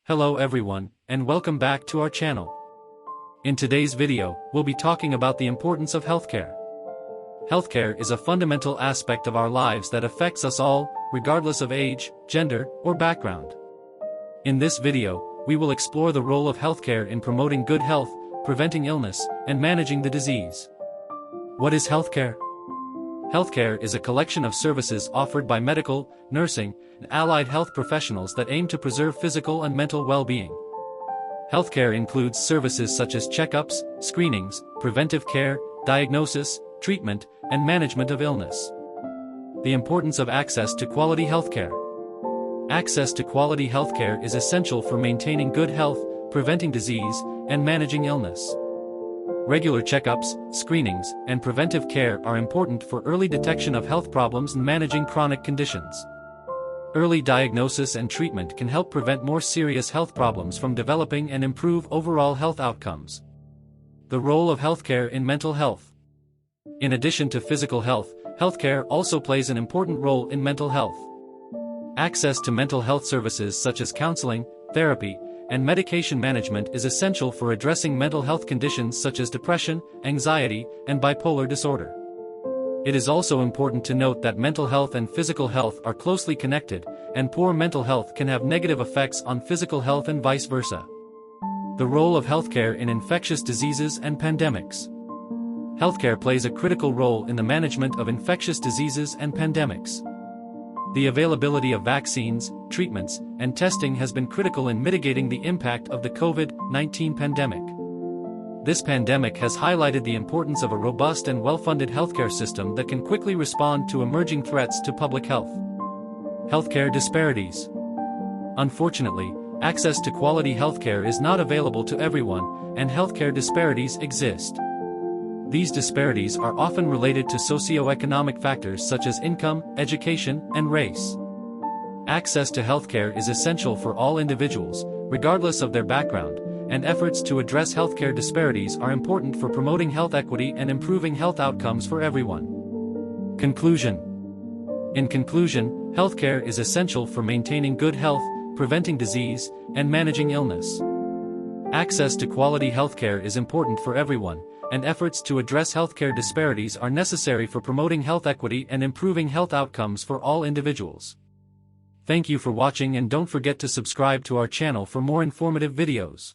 Hello everyone, and welcome back to our channel. In today's video, we'll be talking about the importance of healthcare. Healthcare is a fundamental aspect of our lives that affects us all, regardless of age, gender, or background. In this video, we will explore the role of healthcare in promoting good health, preventing illness, and managing the disease. What is healthcare? Healthcare is a collection of services offered by medical, nursing, and allied health professionals that aim to preserve physical and mental well-being. Healthcare includes services such as checkups, screenings, preventive care, diagnosis, treatment, and management of illness. The importance of access to quality healthcare. Access to quality healthcare is essential for maintaining good health, preventing disease, and managing illness. Regular checkups, screenings, and preventive care are important for early detection of health problems and managing chronic conditions. Early diagnosis and treatment can help prevent more serious health problems from developing and improve overall health outcomes. The role of healthcare in mental health. In addition to physical health, healthcare also plays an important role in mental health. Access to mental health services such as counseling, therapy, and medication management is essential for addressing mental health conditions such as depression, anxiety, and bipolar disorder. It is also important to note that mental health and physical health are closely connected, and poor mental health can have negative effects on physical health and vice versa. The role of healthcare in infectious diseases and pandemics. Healthcare plays a critical role in the management of infectious diseases and pandemics. The availability of vaccines, treatments, and testing has been critical in mitigating the impact of the COVID-19 pandemic. This pandemic has highlighted the importance of a robust and well-funded healthcare system that can quickly respond to emerging threats to public health. Healthcare disparities. Unfortunately, access to quality healthcare is not available to everyone, and healthcare disparities exist. These disparities are often related to socioeconomic factors such as income, education, and race. Access to healthcare is essential for all individuals, regardless of their background, and efforts to address healthcare disparities are important for promoting health equity and improving health outcomes for everyone. Conclusion. In conclusion, healthcare is essential for maintaining good health, preventing disease, and managing illness. Access to quality healthcare is important for everyone, and efforts to address healthcare disparities are necessary for promoting health equity and improving health outcomes for all individuals. Thank you for watching, and don't forget to subscribe to our channel for more informative videos.